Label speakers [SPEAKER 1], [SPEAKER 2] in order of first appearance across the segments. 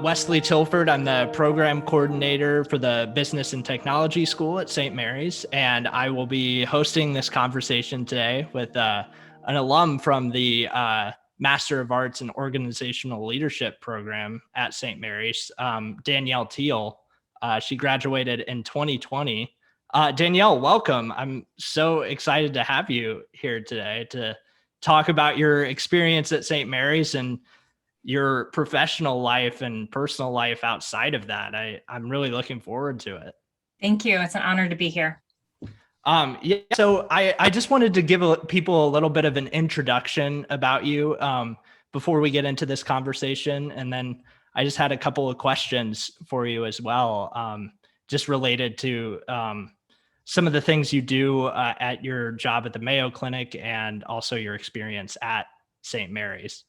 [SPEAKER 1] Wesley Tilford. I'm the program coordinator for the Business and Technology School at St. Mary's, and I will be hosting this conversation today with an alum from the Master of Arts in Organizational Leadership program at St. Mary's, Danielle Teal. She graduated in 2020. Danielle, welcome. I'm so excited to have you here today to talk about your experience at St. Mary's and your professional life and personal life outside of that. I'm really looking forward to it.
[SPEAKER 2] Thank you. It's an honor to be here.
[SPEAKER 1] So I just wanted to give people a little bit of an introduction about you before we get into this conversation. And then I just had a couple of questions for you as well, just related to some of the things you do at your job at the Mayo Clinic and also your experience at St. Mary's.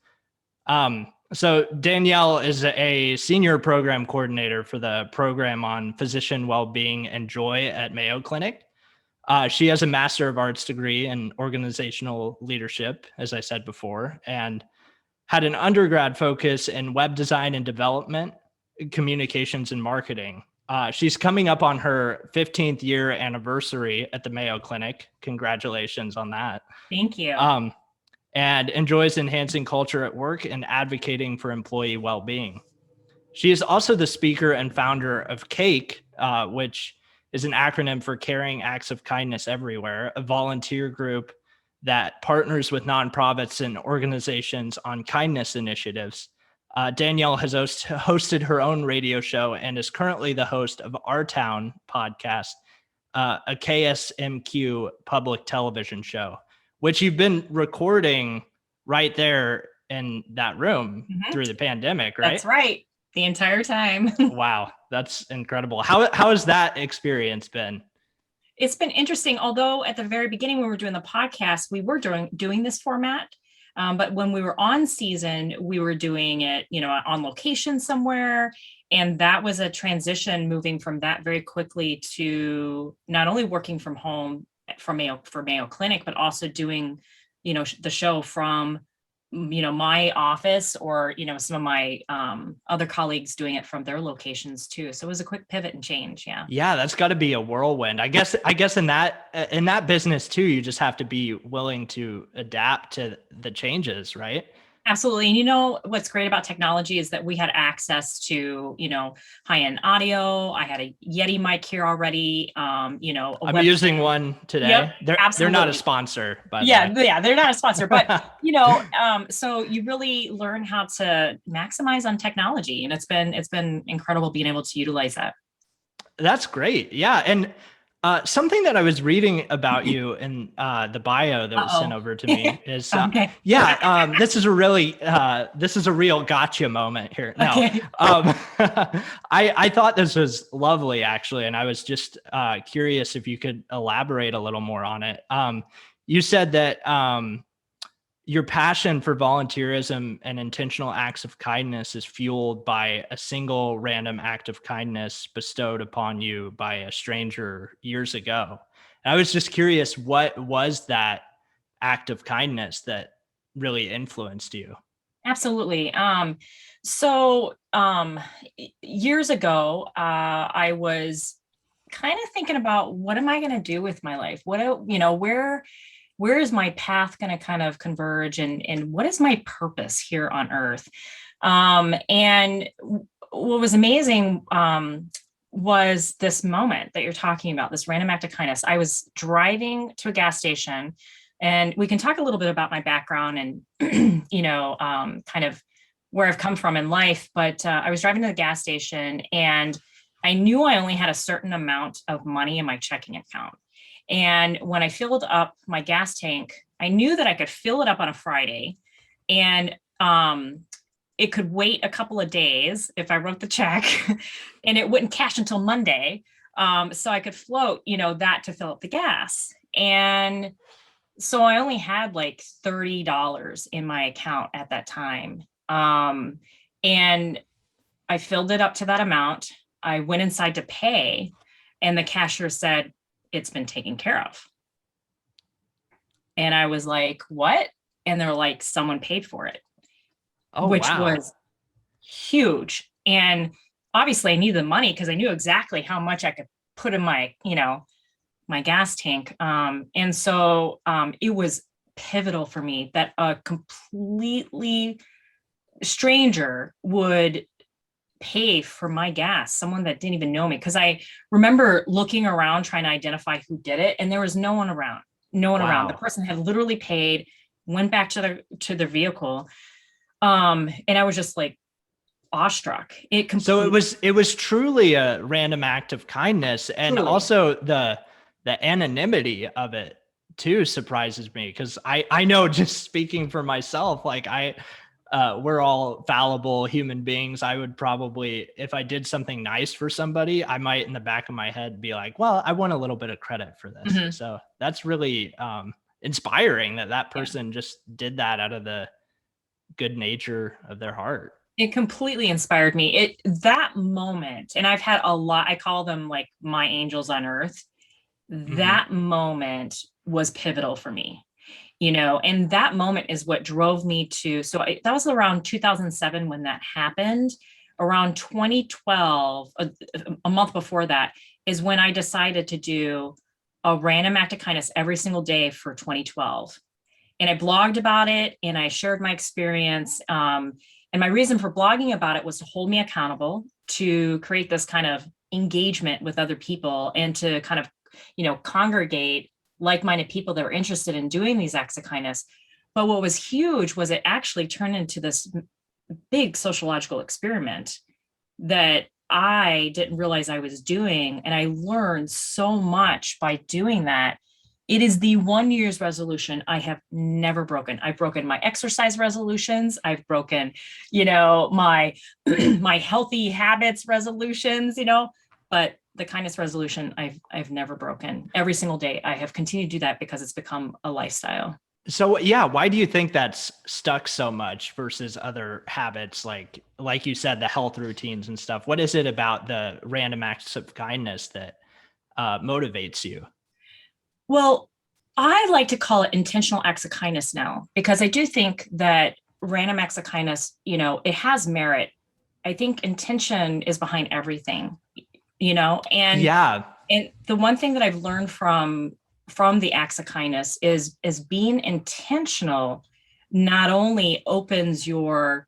[SPEAKER 1] So Danielle is a senior program coordinator for the program on physician well-being and joy at Mayo Clinic. She has a Master of Arts degree in organizational leadership, as I said before, and had an undergrad focus in web design and development, communications and marketing. She's coming up on her 15th year anniversary at the Mayo Clinic. Congratulations on that.
[SPEAKER 2] Thank you.
[SPEAKER 1] And enjoys enhancing culture at work and advocating for employee well-being. She is also the speaker and founder of CAKE, which is an acronym for Caring Acts of Kindness Everywhere, a volunteer group that partners with nonprofits and organizations on kindness initiatives. Danielle has hosted her own radio show and is currently the host of Our Town podcast, a KSMQ public television show, which you've been recording right there in that room through the pandemic, right?
[SPEAKER 2] That's right. The entire time.
[SPEAKER 1] Wow. That's incredible. How has that experience been?
[SPEAKER 2] It's been interesting. Although at the very beginning, when we were doing the podcast, we were doing this format. But when we were on season, we were doing it, on location somewhere. And that was a transition moving from that very quickly to not only working from home for Mayo Clinic, but also doing, the show from, my office or, some of my other colleagues doing it from their locations too. So it was a quick pivot and change. Yeah.
[SPEAKER 1] Yeah, that's got to be a whirlwind. I guess in that business too, you just have to be willing to adapt to the changes, right?
[SPEAKER 2] Absolutely. And what's great about technology is that we had access to, high-end audio. I had a Yeti mic here already. I'm
[SPEAKER 1] using one today.
[SPEAKER 2] Yep,
[SPEAKER 1] they're not a sponsor, but
[SPEAKER 2] yeah, they're not a sponsor, but so you really learn how to maximize on technology, and it's been incredible being able to utilize that.
[SPEAKER 1] That's great. Yeah. And something that I was reading about you in the bio that was sent over to me is,
[SPEAKER 2] okay.
[SPEAKER 1] This is a real gotcha moment here. No,
[SPEAKER 2] okay.
[SPEAKER 1] I thought this was lovely actually. And I was just curious if you could elaborate a little more on it. You said that your passion for volunteerism and intentional acts of kindness is fueled by a single random act of kindness bestowed upon you by a stranger years ago. And I was just curious, what was that act of kindness that really influenced you?
[SPEAKER 2] Absolutely. So years ago, I was kind of thinking about what am I going to do with my life? Where is my path going to kind of converge and what is my purpose here on earth? And what was amazing was this moment that you're talking about, this random act of kindness. I was driving to a gas station, and we can talk a little bit about my background and, kind of where I've come from in life. But I was driving to the gas station and I knew I only had a certain amount of money in my checking account. And when I filled up my gas tank, I knew that I could fill it up on a Friday and it could wait a couple of days if I wrote the check and it wouldn't cash until Monday. So I could float, that to fill up the gas. And so I only had like $30 in my account at that time. And I filled it up to that amount. I went inside to pay and the cashier said, "It's been taken care of." And I was like, "What?" And they're like, "Someone paid for it."
[SPEAKER 1] Oh,
[SPEAKER 2] which
[SPEAKER 1] wow.
[SPEAKER 2] was huge. And obviously I needed the money because I knew exactly how much I could put in my, my gas tank. And so it was pivotal for me that a completely stranger would pay for my gas, someone that didn't even know me. Because I remember looking around trying to identify who did it, and there was no one around. No one around. The person had literally paid, went back to their vehicle, and I was just like awestruck.
[SPEAKER 1] So it was truly a random act of kindness, and
[SPEAKER 2] Truly.
[SPEAKER 1] also the anonymity of it too surprises me, because I know, just speaking for myself, like we're all fallible human beings. I would probably, if I did something nice for somebody, I might in the back of my head be like, well, I want a little bit of credit for this.
[SPEAKER 2] Mhm.
[SPEAKER 1] So that's really inspiring that person just did that out of the good nature of their heart.
[SPEAKER 2] It completely inspired me. That moment, and I've had a lot, I call them like my angels on earth. That moment was pivotal for me, and that moment is what drove me to, that was around 2007 when that happened. Around 2012, a month before that, is when I decided to do a random act of kindness every single day for 2012. And I blogged about it and I shared my experience. And my reason for blogging about it was to hold me accountable, to create this kind of engagement with other people, and to kind of, congregate like-minded people that were interested in doing these acts of kindness. But what was huge was it actually turned into this big sociological experiment that I didn't realize I was doing. And I learned so much by doing that. It is the 1 year's resolution I have never broken. I've broken my exercise resolutions. I've broken, my my healthy habits resolutions, but the kindness resolution I've never broken. Every single day I have continued to do that because it's become a lifestyle.
[SPEAKER 1] So yeah, why do you think that's stuck so much versus other habits, like you said, the health routines and stuff? What is it about the random acts of kindness that motivates you?
[SPEAKER 2] Well, I like to call it intentional acts of kindness now, because I do think that random acts of kindness, it has merit. I think intention is behind everything, and
[SPEAKER 1] Yeah.
[SPEAKER 2] And the one thing that I've learned from the acts of kindness is being intentional not only opens your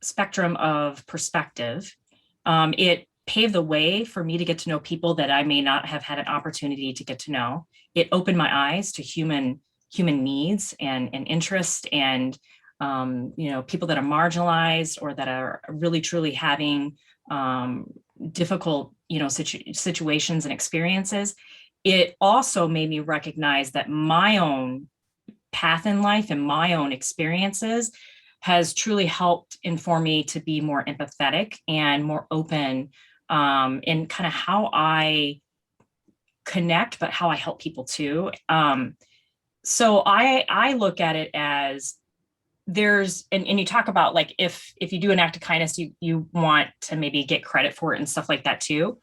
[SPEAKER 2] spectrum of perspective, it paved the way for me to get to know people that I may not have had an opportunity to get to know. It opened my eyes to human needs and interest, and people that are marginalized or that are really truly having difficult situations and experiences. It also made me recognize that my own path in life and my own experiences has truly helped inform me to be more empathetic and more open in kind of how I connect, but how I help people too. So I look at it as there's, and you talk about like, if you do an act of kindness, you want to maybe get credit for it and stuff like that too.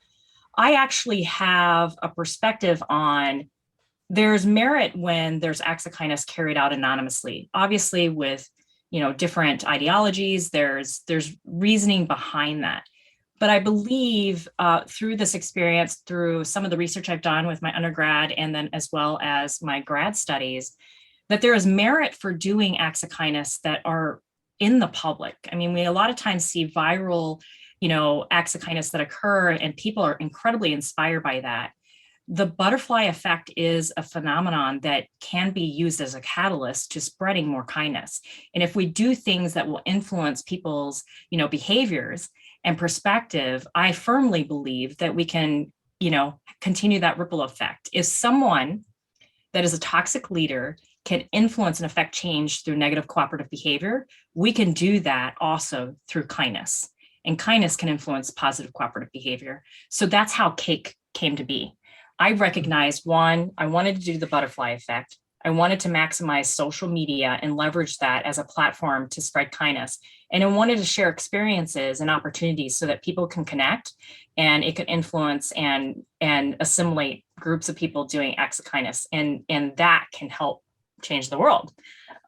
[SPEAKER 2] I actually have a perspective on, there's merit when there's acts of kindness carried out anonymously. Obviously with, different ideologies, there's reasoning behind that. But I believe through this experience, through some of the research I've done with my undergrad and then as well as my grad studies, that there is merit for doing acts of kindness that are in the public. I mean, we a lot of times see viral, acts of kindness that occur, and people are incredibly inspired by that. The butterfly effect is a phenomenon that can be used as a catalyst to spreading more kindness. And if we do things that will influence people's, behaviors and perspective, I firmly believe that we can, continue that ripple effect. If someone that is a toxic leader can influence and affect change through negative cooperative behavior, we can do that also through kindness. And kindness can influence positive cooperative behavior. So that's how Cake came to be. I recognized, one, I wanted to do the butterfly effect. I wanted to maximize social media and leverage that as a platform to spread kindness. And I wanted to share experiences and opportunities so that people can connect and it can influence and assimilate groups of people doing acts of kindness. And that can help change the world.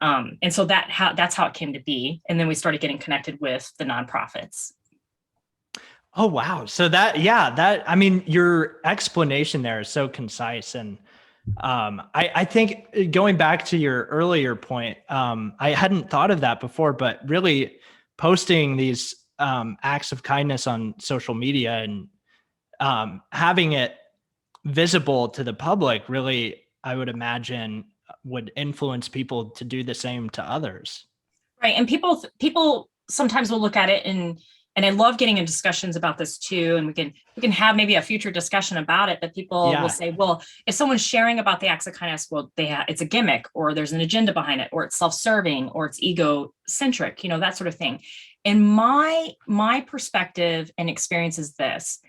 [SPEAKER 2] And so that's how it came to be. And then we started getting connected with the nonprofits.
[SPEAKER 1] Oh, wow. So that, yeah, that, I mean, your explanation there is so concise. And I think going back to your earlier point, I hadn't thought of that before, but really posting these acts of kindness on social media and having it visible to the public really, I would imagine, would influence people to do the same to others.
[SPEAKER 2] Right. And people sometimes will look at it, and I love getting in discussions about this too. And we can have maybe a future discussion about it, but people will
[SPEAKER 1] Yeah.
[SPEAKER 2] say, well, if someone's sharing about the acts of kindness, well, it's a gimmick, or there's an agenda behind it, or it's self-serving, or it's egocentric, that sort of thing. And my perspective and experience is this: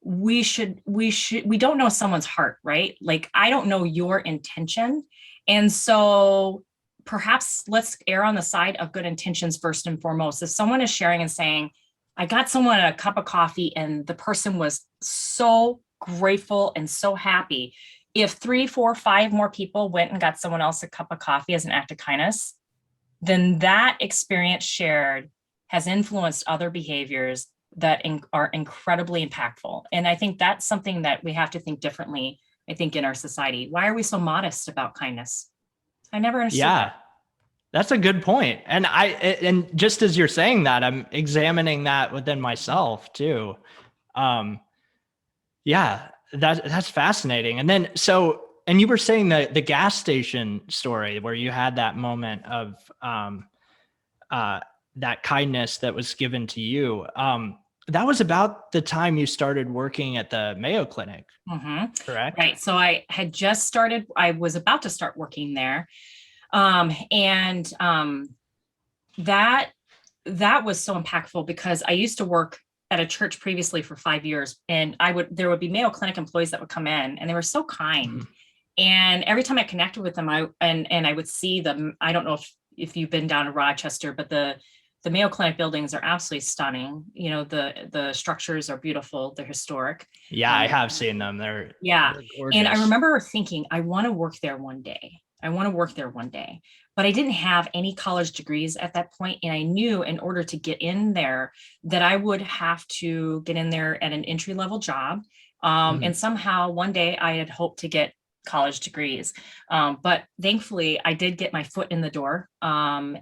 [SPEAKER 2] we don't know someone's heart, right? Like, I don't know your intention. And so perhaps let's err on the side of good intentions first and foremost. If someone is sharing and saying, I got someone a cup of coffee and the person was so grateful and so happy. If 3, 4, 5 more people went and got someone else a cup of coffee as an act of kindness, then that experience shared has influenced other behaviors that are incredibly impactful. And I think that's something that we have to think differently, I think, in our society. Why are we so modest about kindness? I never understood
[SPEAKER 1] Yeah.
[SPEAKER 2] that.
[SPEAKER 1] That's a good point. And just as you're saying that, I'm examining that within myself too. Um, yeah, that's fascinating. And then, and you were saying the gas station story where you had that moment of, uh, that kindness that was given to you. That was about the time you started working at the Mayo Clinic, correct?
[SPEAKER 2] Right. So I was about to start working there. And that was so impactful because I used to work at a church previously for 5 years, and there would be Mayo Clinic employees that would come in, and they were so kind.
[SPEAKER 1] Mhm.
[SPEAKER 2] And every time I connected with them, I would see them. I don't know if you've been down to Rochester, but the Mayo Clinic buildings are absolutely stunning. The structures are beautiful. They're historic.
[SPEAKER 1] Yeah, I have seen them.
[SPEAKER 2] Yeah.
[SPEAKER 1] They're
[SPEAKER 2] And I
[SPEAKER 1] gorgeous.
[SPEAKER 2] remember thinking, I want to work there one day. I want to work there one day. But I didn't have any college degrees at that point. And I knew in order to get in there that I would have to get in there at an entry level job.
[SPEAKER 1] Mhm.
[SPEAKER 2] And somehow one day I had hoped to get college degrees. But thankfully I did get my foot in the door, and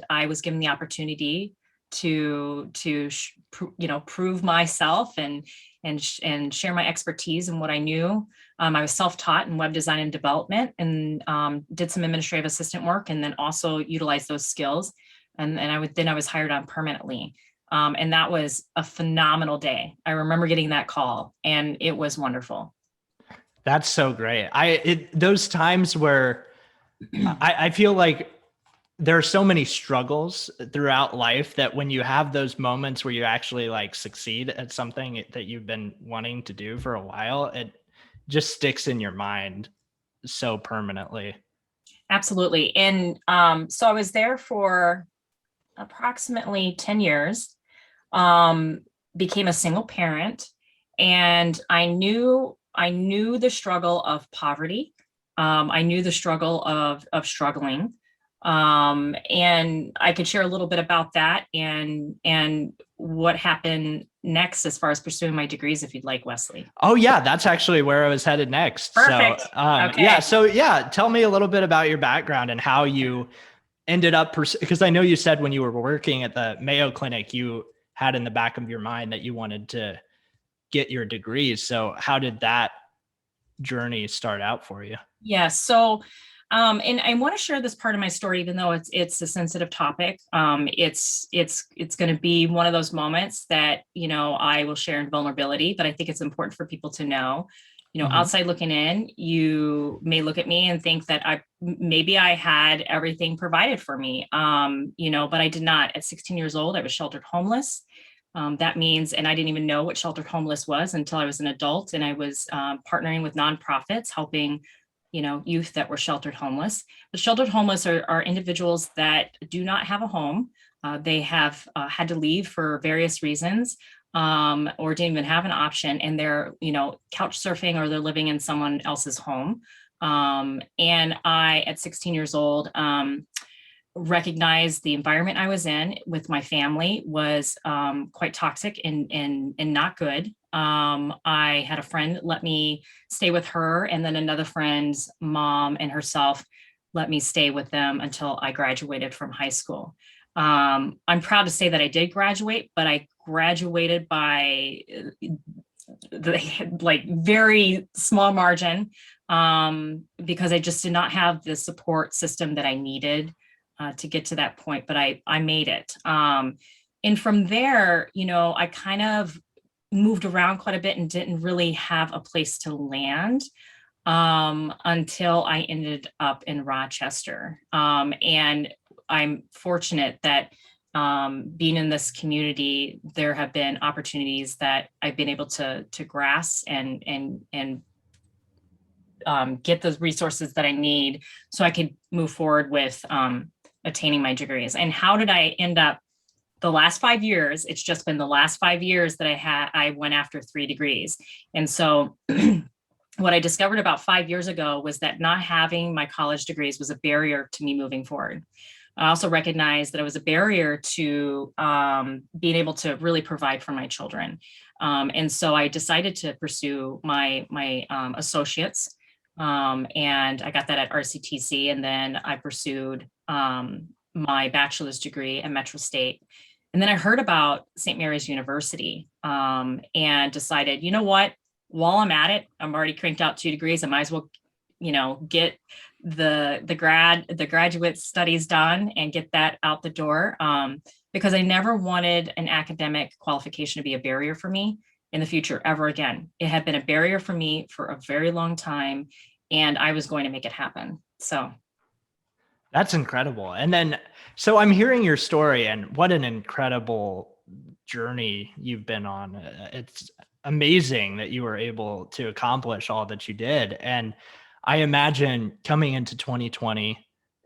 [SPEAKER 2] I was given the opportunity to prove myself and share my expertise and what I knew. I was self-taught in web design and development, and did some administrative assistant work, and then also utilized those skills. And I was hired on permanently. And that was a phenomenal day. I remember getting that call, and it was wonderful.
[SPEAKER 1] That's so great. Those times where I feel like there are so many struggles throughout life that when you have those moments where you actually like succeed at something that you've been wanting to do for a while, it just sticks in your mind so permanently.
[SPEAKER 2] Absolutely. And so I was there for approximately 10 years, um, became a single parent, and I knew the struggle of poverty. I knew the struggle of struggling. And I could share a little bit about that and what happened next as far as pursuing my degrees, if you'd like, Wesley.
[SPEAKER 1] Oh yeah, that's actually where I was headed next.
[SPEAKER 2] Perfect.
[SPEAKER 1] Yeah,
[SPEAKER 2] Okay.
[SPEAKER 1] tell me a little bit about your background and how you ended up because I know you said when you were working at the Mayo Clinic, you had in the back of your mind that you wanted to get your degrees. So how did that journey start out for you?
[SPEAKER 2] Yeah. So, and I want to share this part of my story, even though it's a sensitive topic. It's going to be one of those moments that I will share in vulnerability, but I think it's important for people to know.
[SPEAKER 1] Mhm.
[SPEAKER 2] Outside looking in, you may look at me and think that maybe I had everything provided for me, but I did not. At 16 years old, I was sheltered homeless. That means, and I didn't even know what sheltered homeless was until I was an adult, and I was partnering with nonprofits, helping, youth that were sheltered homeless. But sheltered homeless are individuals that do not have a home. They have had to leave for various reasons, or didn't even have an option, and they're, couch surfing, or they're living in someone else's home. And I, at 16 years old, recognized the environment I was in with my family was quite toxic and not good. I had a friend let me stay with her, and then another friend's mom and herself let me stay with them until I graduated from high school. I'm proud to say that I did graduate, but I graduated by the like very small margin, because I just did not have the support system that I needed to get to that point, but I made it. And from there, I kind of moved around quite a bit and didn't really have a place to land until I ended up in Rochester. And I'm fortunate that being in this community, there have been opportunities that I've been able to grasp and get those resources that I need so I could move forward with attaining my degrees. And how did I end up the last 5 years? It's just been the last 5 years that I went after 3 degrees. And so what I discovered about 5 years ago was that not having my college degrees was a barrier to me moving forward. I also recognized that it was a barrier to being able to really provide for my children. And so I decided to pursue my associates, and I got that at RCTC. And then I pursued my bachelor's degree at Metro State. And then I heard about St. Mary's University, and decided, you know what, while I'm at it, I'm already cranked out 2 degrees. I might as well, get the graduate studies done and get that out the door, because I never wanted an academic qualification to be a barrier for me in the future ever again. It had been a barrier for me for a very long time, and I was going to make it happen. So
[SPEAKER 1] That's incredible. And then, so I'm hearing your story, and what an incredible journey you've been on. It's amazing that you were able to accomplish all that you did. And I imagine coming into 2020,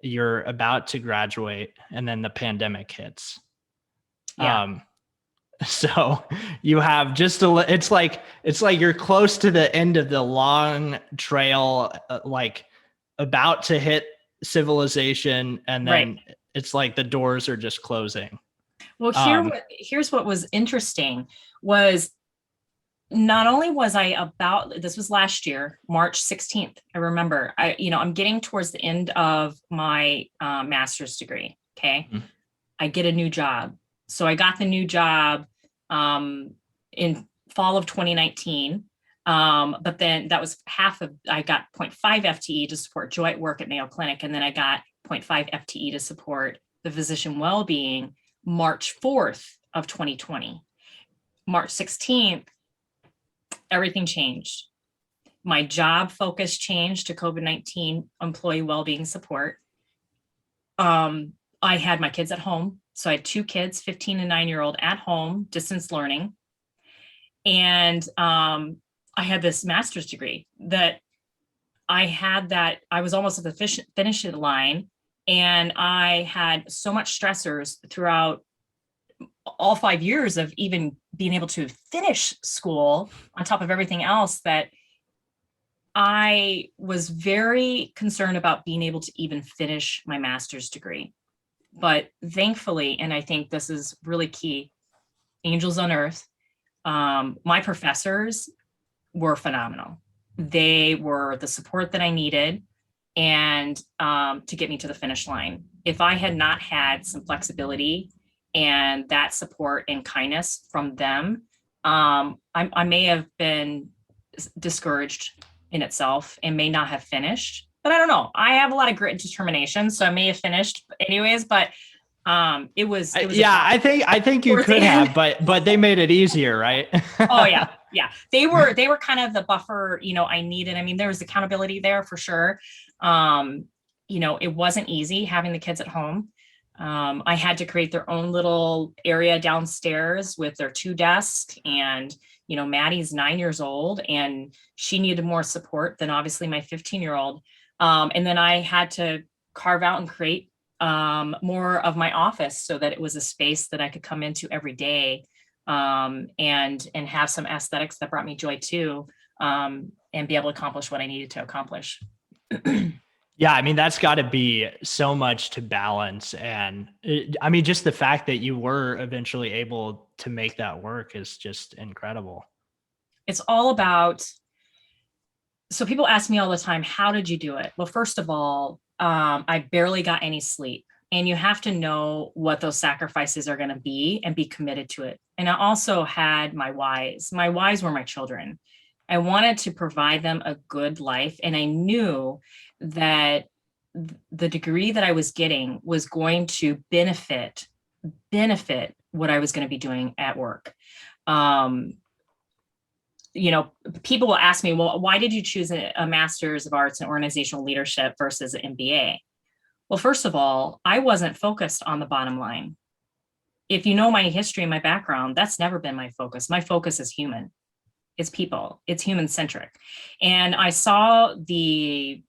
[SPEAKER 1] you're about to graduate, and then the pandemic hits.
[SPEAKER 2] yeah.
[SPEAKER 1] So you have just it's like you're close to the end of the long trail, like about to hit civilization, and then
[SPEAKER 2] Right.
[SPEAKER 1] it's like the doors are just closing.
[SPEAKER 2] Well, here's what was interesting was, not only was this was last year, March 16th. I remember, I'm getting towards the end of my master's degree. Okay.
[SPEAKER 1] Mhm.
[SPEAKER 2] I get a new job. So I got the new job in fall of 2019. But then that was I got 0.5 FTE to support joint work at Mayo Clinic. And then I got 0.5 FTE to support the physician well-being March 4th of 2020. March 16th, everything changed. My job focus changed to COVID-19 employee well-being support. I had my kids at home. So I had 2 kids, 15 and 9-year-old at home, distance learning. And I had this master's degree that I was almost at the finish line. And I had so much stressors throughout all 5 years of even being able to finish school on top of everything else, that I was very concerned about being able to even finish my master's degree. But thankfully, and I think this is really key, angels on earth, my professors were phenomenal. They were the support that I needed, and to get me to the finish line. If I had not had some flexibility and that support and kindness from them, I may have been discouraged in itself and may not have finished. But I don't know. I have a lot of grit and determination, so I may have finished anyways. But it was
[SPEAKER 1] yeah, I think you could have, but they made it easier, right?
[SPEAKER 2] Oh yeah. They were kind of the buffer, I needed. I mean, there was accountability there for sure. It wasn't easy having the kids at home. I had to create their own little area downstairs with their 2 desks, and Maddie's 9 years old, and she needed more support than obviously my 15-year-old. And then I had to carve out and create more of my office so that it was a space that I could come into every day, and have some aesthetics that brought me joy too, and be able to accomplish what I needed to accomplish.
[SPEAKER 1] Yeah, I mean, that's got to be so much to balance. And I mean, just the fact that you were eventually able to make that work is just incredible.
[SPEAKER 2] It's all about, so people ask me all the time, how did you do it? Well, first of all, I barely got any sleep. And you have to know what those sacrifices are going to be and be committed to it. And I also had my whys. My whys were my children. I wanted to provide them a good life. And I knew that the degree that I was getting was going to benefit what I was going to be doing at work. Um, People will ask me, well, why did you choose a master's of arts in organizational leadership versus an MBA? Well, first of all, I wasn't focused on the bottom line. If you know my history and my background, that's never been my focus. My focus is human. It's people. It's human centric. And I saw the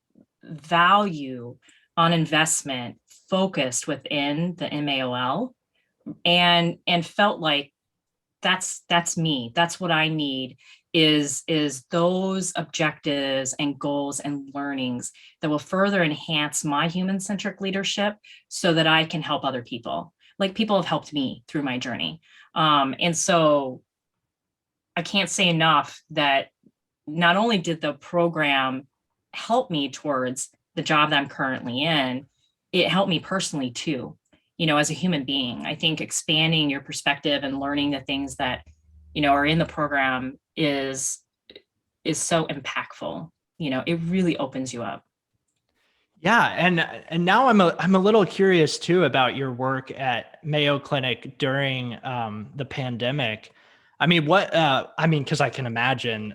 [SPEAKER 2] value on investment focused within the MAOL and felt like that's me. That's what I need is those objectives and goals and learnings that will further enhance my human centric leadership so that I can help other people. Like people have helped me through my journey. And so I can't say enough that not only did the program help me towards the job that I'm currently in, it helped me personally too. As a human being, I think expanding your perspective and learning the things that, are in the program is so impactful. It really opens you up.
[SPEAKER 1] Yeah, and now I'm a little curious too about your work at Mayo Clinic during the pandemic. I mean, because I can imagine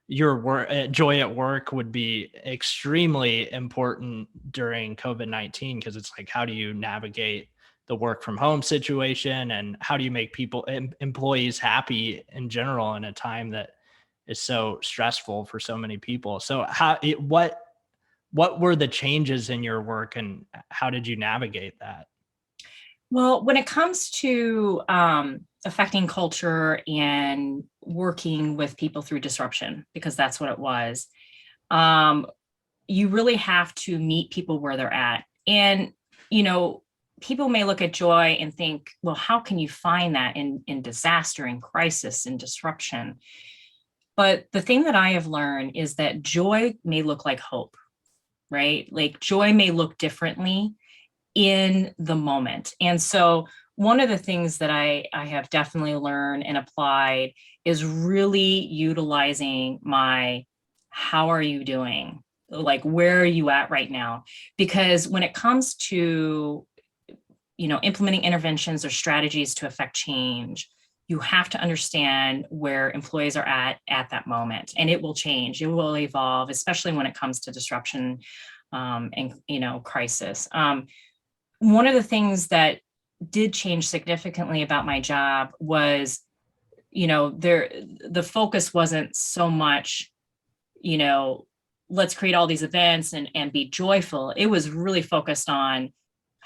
[SPEAKER 1] your work, joy at work would be extremely important during COVID-19 because it's like, how do you navigate the work from home situation, and how do you make employees happy in general in a time that is so stressful for so many people? So what were the changes in your work and how did you navigate that?
[SPEAKER 2] Well, when it comes to affecting culture and working with people through disruption, because that's what it was, you really have to meet people where they're at. And, people may look at joy and think, well, how can you find that in disaster and crisis and disruption? But the thing that I have learned is that joy may look like hope, right? Like joy may look differently in the moment. And so one of the things that I have definitely learned and applied is really utilizing my how are you doing? Like, where are you at right now? Because when it comes to, implementing interventions or strategies to affect change, you have to understand where employees are at that moment, and it will change. It will evolve, especially when it comes to disruption and crisis. One of the things that did change significantly about my job was, the focus wasn't so much, let's create all these events and be joyful. It was really focused on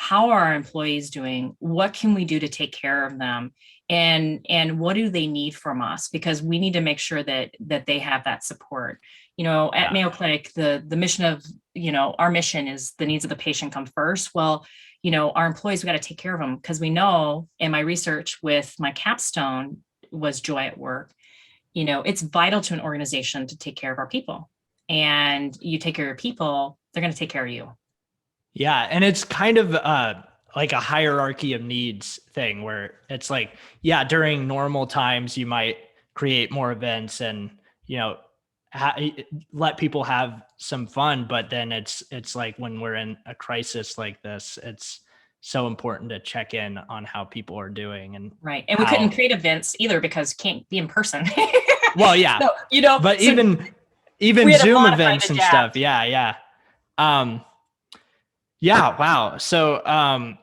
[SPEAKER 2] how are our employees doing? What can we do to take care of them? And what do they need from us? Because we need to make sure that they have that support. At Mayo Clinic, the mission of, our mission is the needs of the patient come first. Well, our employees, we got to take care of them because we know, in my research with my capstone was joy at work. It's vital to an organization to take care of our people. And you take care of your people, they're going to take care of you.
[SPEAKER 1] Yeah, and it's kind of like a hierarchy of needs thing where it's like, yeah, during normal times you might create more events and let people have some fun, but then it's like when we're in a crisis like this, it's so important to check in on how people are doing. And
[SPEAKER 2] right, and we couldn't create events either because can't be in person.
[SPEAKER 1] Well, yeah,
[SPEAKER 2] so,
[SPEAKER 1] but
[SPEAKER 2] so
[SPEAKER 1] even Zoom events and stuff, yeah. Yeah, wow. So I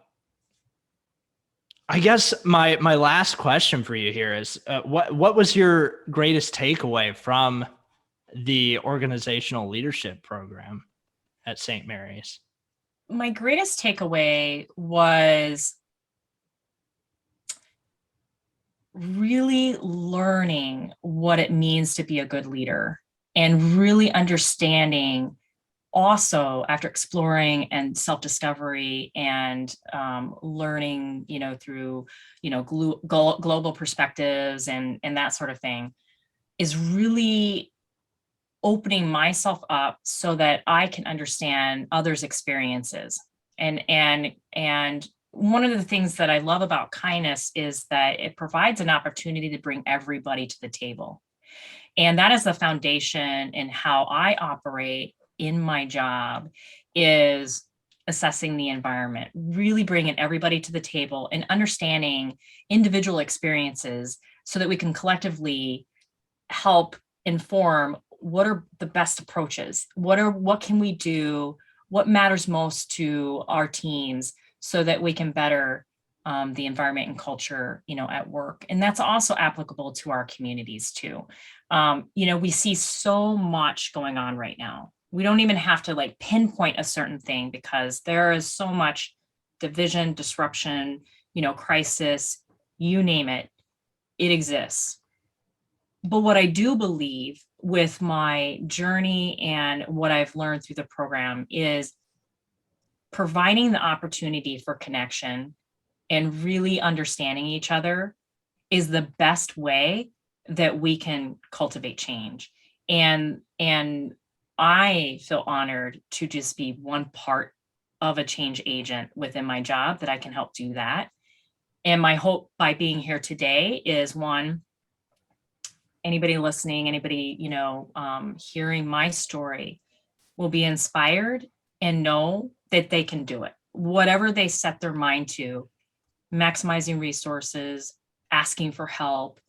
[SPEAKER 1] guess my last question for you here is what was your greatest takeaway from the organizational leadership program at St. Mary's?
[SPEAKER 2] My greatest takeaway was really learning what it means to be a good leader and really understanding also, after exploring and self-discovery and learning, through, global perspectives and that sort of thing, is really opening myself up so that I can understand others' experiences. And one of the things that I love about kindness is that it provides an opportunity to bring everybody to the table. And that is the foundation in how I operate in my job, is assessing the environment, really bringing everybody to the table and understanding individual experiences so that we can collectively help inform what are the best approaches, what can we do, what matters most to our teams so that we can better the environment and culture, at work. And that's also applicable to our communities too. We see so much going on right now. We don't even have to like pinpoint a certain thing because there is so much division, disruption, crisis, you name it, it exists. But what I do believe with my journey and what I've learned through the program is providing the opportunity for connection and really understanding each other is the best way that we can cultivate change. And I feel honored to just be one part of a change agent within my job that I can help do that. And my hope by being here today is, one, anybody listening, anybody, hearing my story will be inspired and know that they can do it. Whatever they set their mind to, maximizing resources, asking for help,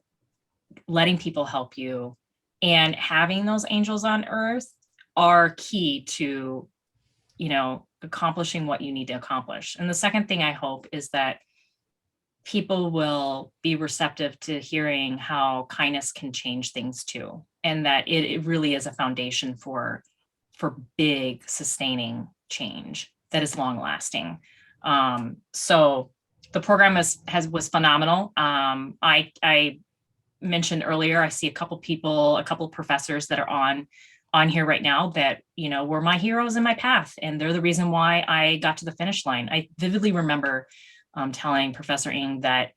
[SPEAKER 2] letting people help you, and having those angels on earth are key to, accomplishing what you need to accomplish. And the second thing I hope is that people will be receptive to hearing how kindness can change things too, and that it really is a foundation for big sustaining change that is long lasting. So the program was phenomenal. I mentioned earlier, I see a couple professors that are on here right now that, were my heroes in my path, and they're the reason why I got to the finish line. I vividly remember telling Professor Ng that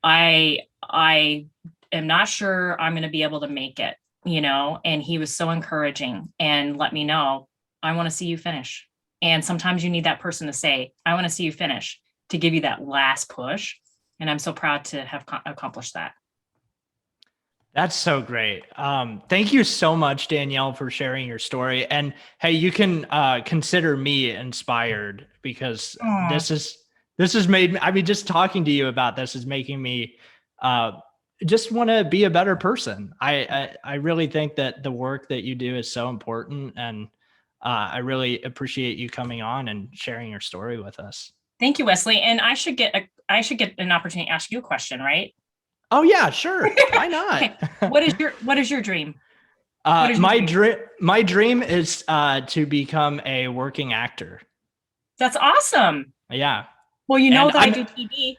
[SPEAKER 2] I am not sure I'm going to be able to make it, and he was so encouraging and let me know, I want to see you finish. And sometimes you need that person to say, I want to see you finish, to give you that last push. And I'm so proud to have accomplished that.
[SPEAKER 1] That's so great. Thank you so much, Danielle, for sharing your story. And hey, you can consider me inspired, because this has made me, I mean, just talking to you about this is making me just want to be a better person. I really think that the work that you do is so important, and I really appreciate you coming on and sharing your story with us.
[SPEAKER 2] Thank you, Wesley. And I should get an opportunity to ask you a question, right?
[SPEAKER 1] Oh yeah, sure. Why not?
[SPEAKER 2] Okay. What is your dream?
[SPEAKER 1] My dream is to become a working actor.
[SPEAKER 2] That's awesome.
[SPEAKER 1] Yeah.
[SPEAKER 2] Well, that I do TV.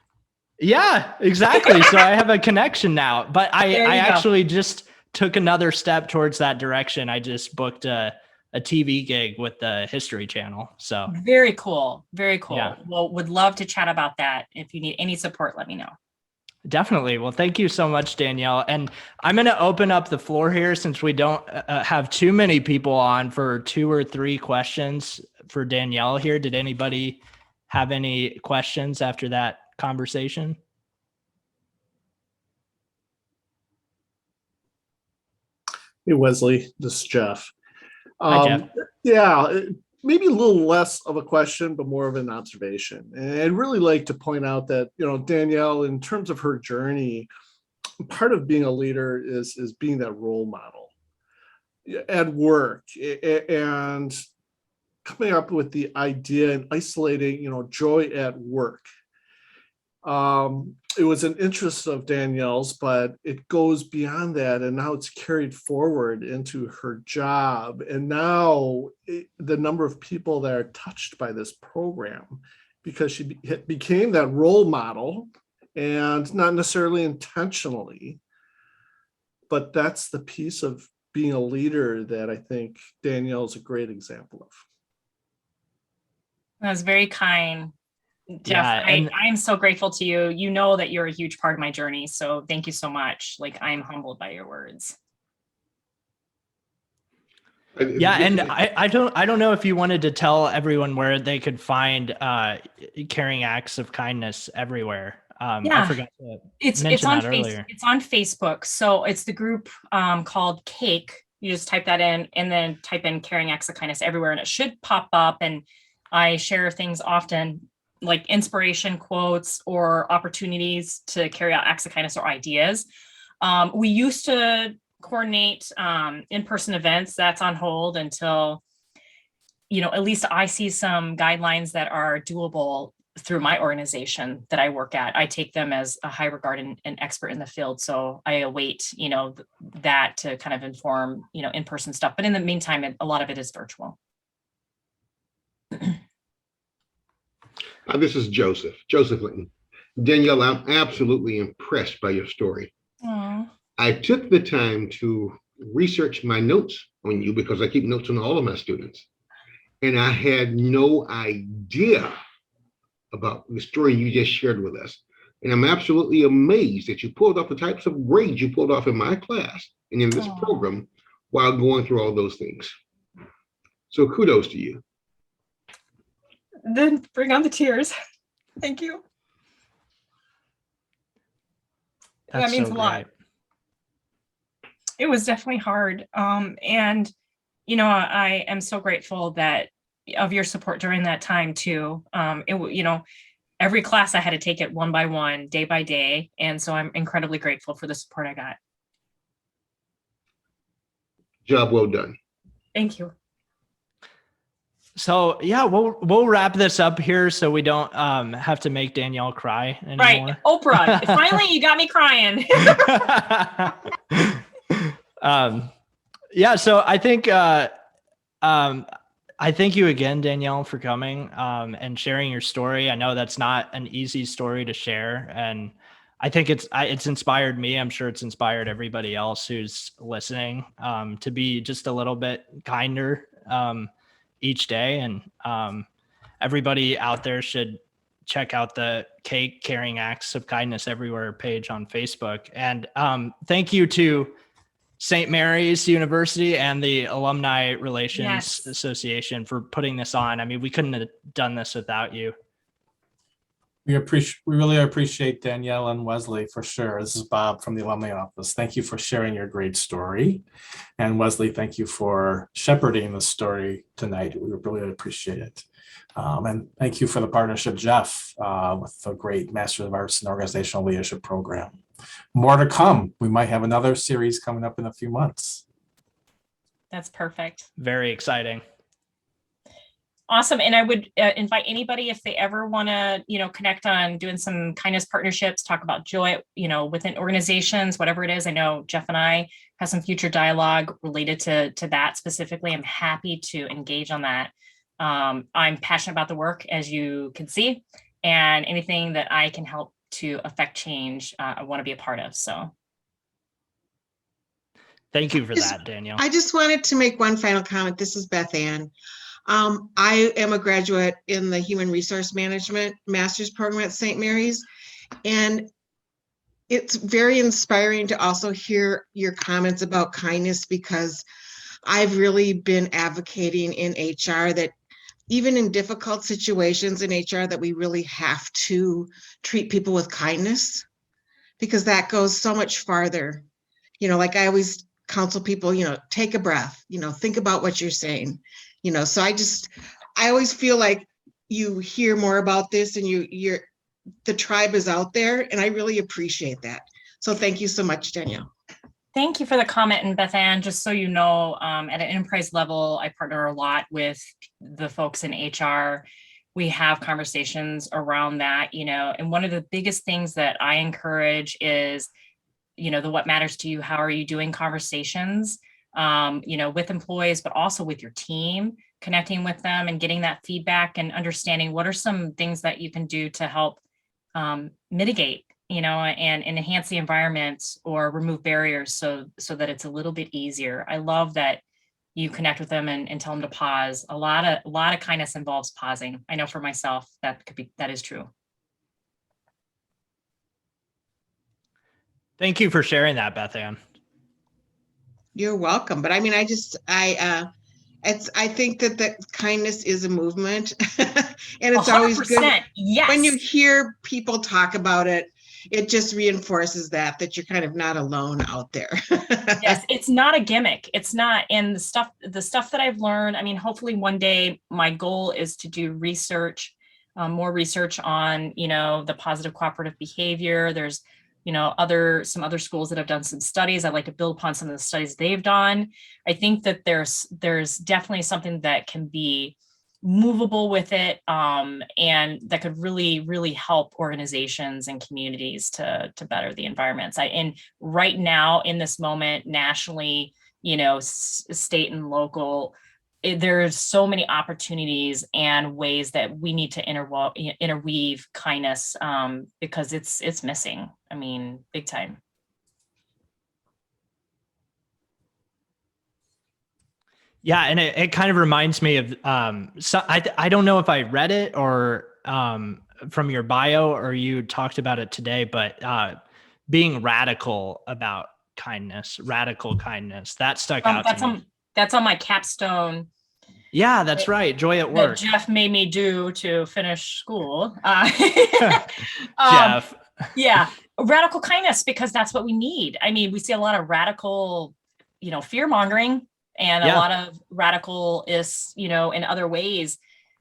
[SPEAKER 1] Yeah, exactly. So I have a connection now, but I actually just took another step towards that direction. I just booked a TV gig with the History Channel. So
[SPEAKER 2] very cool. Very cool.
[SPEAKER 1] Yeah.
[SPEAKER 2] Well, would love to chat about that. If you need any support, let me know.
[SPEAKER 1] Definitely. Well, thank you so much, Danielle. And I'm going to open up the floor here, since we don't have too many people on, for 2 or 3 questions for Danielle here. Did anybody have any questions after that conversation?
[SPEAKER 3] Hey, Wesley, this is Jeff.
[SPEAKER 1] Hi, Jeff.
[SPEAKER 3] Yeah, maybe a little less of a question, but more of an observation. And I'd really like to point out that, Danielle, in terms of her journey, part of being a leader is being that role model at work, and coming up with the idea and isolating, joy at work. It was an interest of Danielle's, but it goes beyond that, and now it's carried forward into her job. And now the number of people that are touched by this program, because she became that role model, and not necessarily intentionally, but that's the piece of being a leader that I think Danielle is a great example of.
[SPEAKER 2] That was very kind, Jeff.
[SPEAKER 1] Yeah, and
[SPEAKER 2] I am so grateful to you. You know that you're a huge part of my journey. So thank you so much. Like, I'm humbled by your words.
[SPEAKER 1] yeah, and I don't know if you wanted to tell everyone where they could find Caring Acts of Kindness everywhere.
[SPEAKER 2] Yeah.
[SPEAKER 1] I forgot to
[SPEAKER 2] It's
[SPEAKER 1] mention
[SPEAKER 2] on
[SPEAKER 1] that earlier.
[SPEAKER 2] It's on Facebook. So it's the group called Cake. You just type that in and then type in Caring Acts of Kindness everywhere, and it should pop up. And I share things often, like inspiration quotes or opportunities to carry out acts of kindness or ideas. We used to coordinate in-person events. That's on hold until, at least I see some guidelines that are doable through my organization that I work at. I take them as a high regard and expert in the field. So I await, that to kind of inform, in-person stuff. But in the meantime, a lot of it is virtual.
[SPEAKER 4] This is Joseph Linton. Danielle, I'm absolutely impressed by your story.
[SPEAKER 2] Aww.
[SPEAKER 4] I took the time to research my notes on you because I keep notes on all of my students. And I had no idea about the story you just shared with us. And I'm absolutely amazed that you pulled off the types of grades you pulled off in my class and in this program while going through all those things. So kudos to you.
[SPEAKER 2] Then bring on the tears. Thank you.
[SPEAKER 1] That's
[SPEAKER 2] that means
[SPEAKER 1] so
[SPEAKER 2] a lot.
[SPEAKER 1] great.
[SPEAKER 2] It was definitely hard. And, I am so grateful of your support during that time too. Every class I had to take it one by one, day by day. And so I'm incredibly grateful for the support I got.
[SPEAKER 4] Job well done.
[SPEAKER 2] Thank you.
[SPEAKER 1] So yeah, we'll wrap this up here so we don't have to make Danielle cry anymore.
[SPEAKER 2] Right, Oprah. Finally, you got me crying.
[SPEAKER 1] Yeah, so I think I thank you again, Danielle, for coming and sharing your story. I know that's not an easy story to share, and I think it's inspired me. I'm sure it's inspired everybody else who's listening to be just a little bit kinder each day. And everybody out there should check out the Caring Acts of Kindness Everywhere page on Facebook. And thank you to St. Mary's University and the Alumni Relations Association for putting this on. I mean, we couldn't have done this without you.
[SPEAKER 5] We really appreciate Danielle and Wesley for sure. This is Bob from the Alumni Office. Thank you for sharing your great story. And Wesley, thank you for shepherding the story tonight. We really appreciate it. And thank you for the partnership, Jeff, with the great Master of Arts in Organizational Leadership program. More to come. We might have another series coming up in a few months.
[SPEAKER 2] That's perfect.
[SPEAKER 1] Very exciting.
[SPEAKER 2] Awesome. And I would invite anybody, if they ever want to, connect on doing some kindness partnerships, talk about joy, within organizations, whatever it is. I know Jeff and I have some future dialogue related to that specifically. I'm happy to engage on that. I'm passionate about the work, as you can see, and anything that I can help to affect change, I want to be a part of. So
[SPEAKER 1] thank you for that, Danielle.
[SPEAKER 6] I just wanted to make one final comment. This is Beth Ann. I am a graduate in the Human Resource Management Master's Program at St. Mary's, and it's very inspiring to also hear your comments about kindness, because I've really been advocating in HR that even in difficult situations in HR, that we really have to treat people with kindness, because that goes so much farther. Like I always counsel people, take a breath, think about what you're saying. So I always feel like you hear more about this, and the tribe is out there, and I really appreciate that. So thank you so much, Danielle.
[SPEAKER 2] thank you for the comment. And Beth Ann, just so you know, at an enterprise level, I partner a lot with the folks in HR. We have conversations around that, and one of the biggest things that I encourage is, the what matters to you, how are you doing conversations, with employees, but also with your team, connecting with them and getting that feedback and understanding what are some things that you can do to help mitigate and enhance the environment or remove barriers so that it's a little bit easier. I love that you connect with them and tell them to pause. A lot of kindness involves pausing. I know for myself that is true.
[SPEAKER 1] Thank you for sharing that, Beth Ann.
[SPEAKER 6] You're welcome. But I mean, I think that kindness is a movement, and it's always good
[SPEAKER 2] yes.
[SPEAKER 6] when you hear people talk about it. It just reinforces that you're kind of not alone out there.
[SPEAKER 2] Yes, it's not a gimmick. It's not. And the stuff that I've learned, I mean, hopefully one day my goal is to do research, more research on, the positive cooperative behavior. There's, some other schools that have done some studies. I'd like to build upon some of the studies they've done. I think that there's definitely something that can be movable with it, and that could really, really help organizations and communities to better the environments. And right now in this moment, nationally, state and local, there's so many opportunities and ways that we need to interweave kindness, because it's missing. I mean, big time.
[SPEAKER 1] Yeah, and it kind of reminds me of I don't know if I read it or from your bio or you talked about it today, but being radical about kindness, radical kindness, that stuck out to me.
[SPEAKER 2] That's on my capstone.
[SPEAKER 1] Yeah, that's right. Joy at work.
[SPEAKER 2] That Jeff made me do to finish school.
[SPEAKER 1] Jeff.
[SPEAKER 2] Yeah, radical kindness, because that's what we need. I mean, we see a lot of radical, fear mongering. And a lot of radical is, in other ways.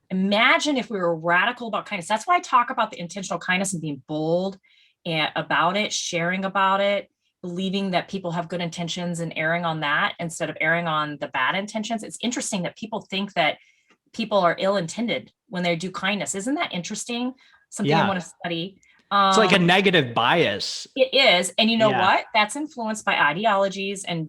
[SPEAKER 2] Imagine if we were radical about kindness. That's why I talk about the intentional kindness and being bold about it, sharing about it, believing that people have good intentions and erring on that instead of erring on the bad intentions. It's interesting that people think that people are ill-intended when they do kindness. Isn't that interesting? Something I want to study.
[SPEAKER 1] It's like a negative bias.
[SPEAKER 2] It is. And you know what? That's influenced by ideologies and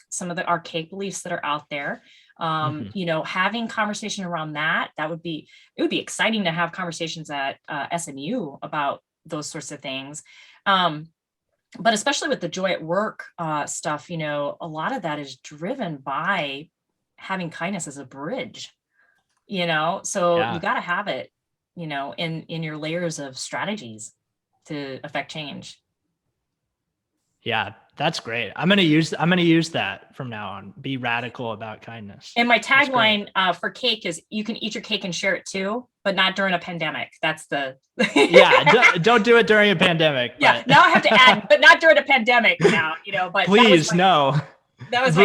[SPEAKER 2] some of the archaic beliefs that are out there. Having conversation around it would be exciting to have conversations at SMU about those sorts of things. But especially with the joy at work stuff, a lot of that is driven by having kindness as a bridge, so you got to have it, in your layers of strategies to affect change.
[SPEAKER 1] Yeah, that's great. I'm going to use that from now on. Be radical about kindness.
[SPEAKER 2] And my tagline for cake is, you can eat your cake and share it too, but not during a pandemic. That's the
[SPEAKER 1] don't do it during a pandemic.
[SPEAKER 2] Yeah, now I have to add, but not during a pandemic now, but
[SPEAKER 1] please, no.
[SPEAKER 2] That was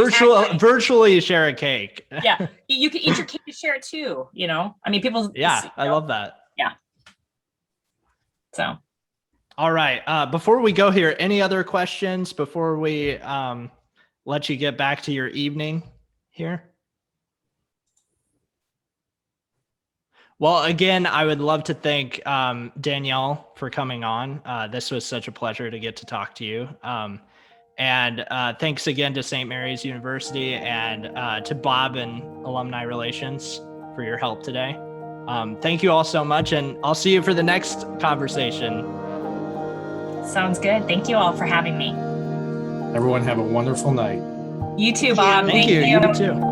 [SPEAKER 1] virtually share a cake.
[SPEAKER 2] Yeah, you can eat your cake and share it too, I mean, people.
[SPEAKER 1] Yeah, I love that.
[SPEAKER 2] Yeah. So.
[SPEAKER 1] All right. Before we go here, any other questions before we let you get back to your evening here? Well, again, I would love to thank Danielle for coming on. This was such a pleasure to get to talk to you. And thanks again to St. Mary's University and to Bob and Alumni Relations for your help today. Thank you all so much, and I'll see you for the next conversation.
[SPEAKER 2] Sounds good. Thank you all for having me.
[SPEAKER 5] Everyone have a wonderful night.
[SPEAKER 2] You too, Bob.
[SPEAKER 1] Thank you. You too.